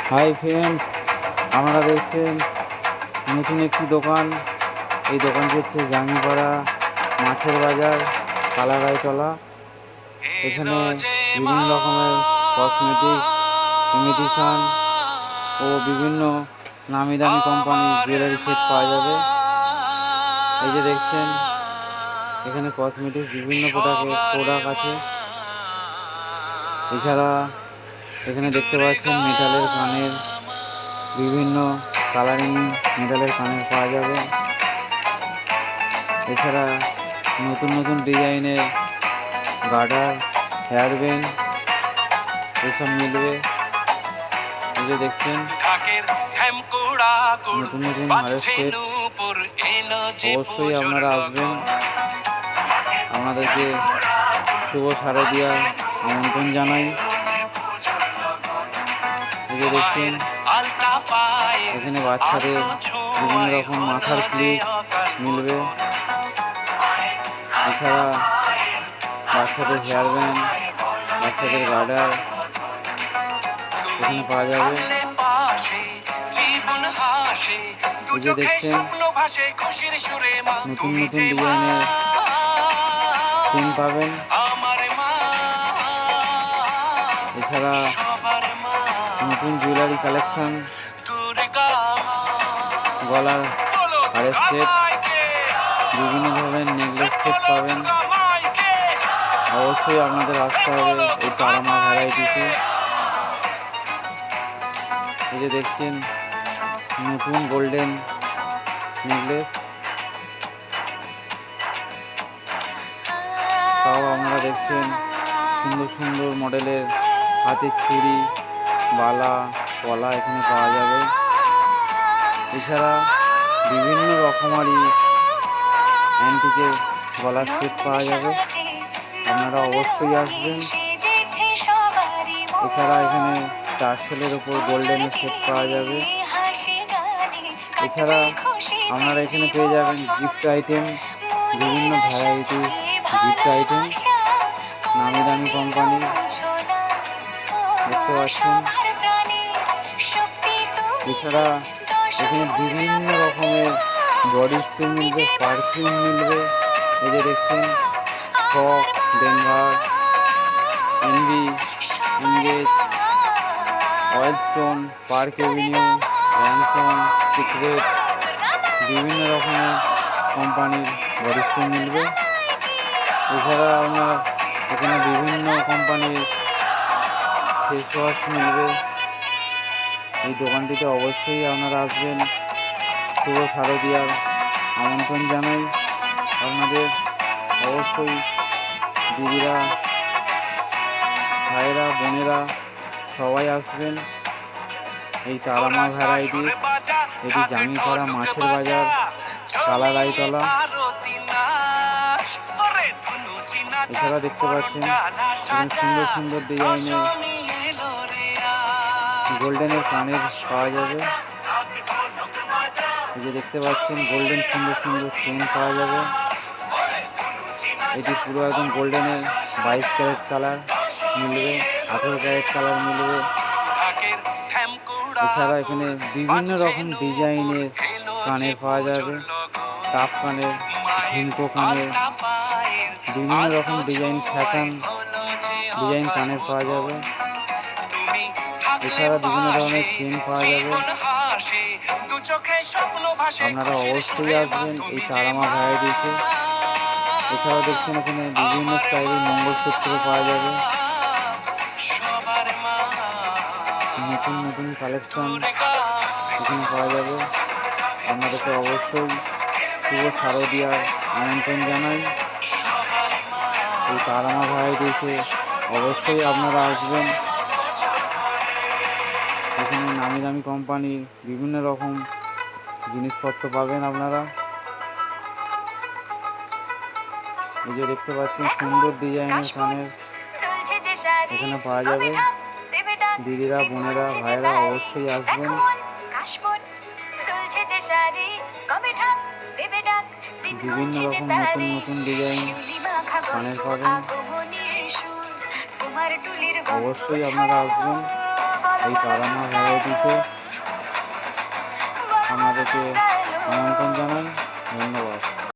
Hi friend, আপনারা দেখছেন নতুন একটি দোকান। এই দোকানটি হচ্ছে জাঙ্গিপাড়া মাছের বাজার, কালাগাইতলা। এখানে বিভিন্ন রকমের কসমেটিক্স, ইমিটেশন ও বিভিন্ন নামি দামি কোম্পানির জুয়েলারি সেট পাওয়া যাবে। এই যে দেখছেন এখানে কসমেটিক্স বিভিন্ন প্রোডাক্ট আছে। এছাড়া এখানে দেখতে পাচ্ছেন মেটালের কানের, বিভিন্ন কালারিং মেটালের কানের পাওয়া যাবে। এছাড়া নতুন নতুন ডিজাইনের গার্ডার, হেয়ার ব্যান্ড এসব মিলবে। এই যে দেখছেন নতুন নতুন হারের সেট। অবশ্যই আপনারা আসবেন, আপনাদেরকে শুভ শারদিয়ার আমন্ত্রণ জানাই। এই যে দেখছেন এখানে বাচ্চাদের বিভিন্ন রকম মাথার ক্লিপ মিলবে। এছাড়া বাচ্চাদের হেয়ার ব্যান্ড, বাচ্চাদের গার্ডার এখানে পাওয়া যাবে। এই যে দেখছেন নতুন নতুন ডিজাইনের চেন পাবেন। এছাড়া নতুন জুয়েলারি কালেকশন, গলার হারের সেট, বিভিন্ন ধরনের নেকলেস সেট পাবেন। অবশ্যই আপনাদের আসতে হবে এই তারামা ভ্যারাইটিসে। এই যে দেখছেন নতুন গোল্ডেন নেকলেস, তাও আপনারা দেখছেন সুন্দর সুন্দর মডেলের হাতের চুড়ি, বালা, কলা এখানে পাওয়া যাবে। এছাড়া বিভিন্ন রকমারি অ্যান্টিকের গলার সেট পাওয়া যাবে, আপনারা অবশ্যই আসবেন। এছাড়া এখানে টার্সেলের ওপর গোল্ডেনের সেট পাওয়া যাবে। এছাড়া আপনারা এখানে পেয়ে যাবেন গিফট আইটেম, বিভিন্ন ভ্যারাইটিস গিফট আইটেম, নামি দামি কোম্পানি দেখতে পাচ্ছেন। এছাড়া এখানে বিভিন্ন রকমের বডি স্প্রে মিলবে, পারফিউম মিলবে। এই যে দেখছেন Fogg, Denver, Envy, Engage, Wild Stone, Park Avenue, র্যানসন, সিক্রেট, বিভিন্ন রকমের কোম্পানির বডি স্প্রে মিলবে। এছাড়া আপনার এখানে বিভিন্ন কোম্পানির ফেস ওয়াশ মিলবে। এই দোকানটিতে অবশ্যই আপনারা আসবেন। শুভ শারদিয়ার আমন্ত্রণ জানাই আপনাদের। অবশ্যই দিদিরা, ভাইয়েরা, বোনেরা সবাই আসবেন। এই তারামা ভ্যারাইটিস, এটি জাঙ্গিপাড়া মাছের বাজার, কালাগাইতলা। এছাড়া দেখতে পাচ্ছেন এখানে সুন্দর সুন্দর ডিজাইনের গোল্ডেনের কানের পাওয়া যাবে। এই যে দেখতে পাচ্ছেন গোল্ডেন সুন্দর সুন্দর চেন পাওয়া যাবে। এটি পুরো একদম গোল্ডেনের 22 ক্যারেট কালার মিলবে, 18 ক্যারেট কালার মিলবে। এছাড়া এখানে বিভিন্ন রকম ডিজাইনের কানের পাওয়া যাবে, কাপ কানের, ঝুমকো কানের, বিভিন্ন রকম ডিজাইন ফ্যাশন ডিজাইন কানের পাওয়া যাবে। এছাড়া বিভিন্ন ধরনের চেন পাওয়া যাবে। আপনারা অবশ্যই আসবেন এই তারামা ভ্যারাইটিসে। এছাড়াও দেখছেন এখানে বিভিন্ন স্টাইলের মঙ্গলসূত্র পাওয়া যাবে, নতুন নতুন কালেকশন এখানে পাওয়া যাবে। আপনাদেরকে অবশ্যই শুভ শারদিয়ার আমন্ত্রণ জানাই। এই তারামা ভ্যারাইটিসে অবশ্যই আপনারা আসবেন। এখানে নামি দামি কোম্পানির বিভিন্ন রকম জিনিসপত্র পাবেন আপনারা। এই যে দেখতে পাচ্ছেন সুন্দর ডিজাইনের কানের এখানে পাওয়া যাবে। দিদিরা, বোনেরা, ভাইয়েরা অবশ্যই আসবেন। বিভিন্ন রকম নতুন নতুন ডিজাইন কানের পাবেন, অবশ্যই আপনারা আসবেন। এই পারামা ভ্যারাইটিসে আমাদেরকে এমন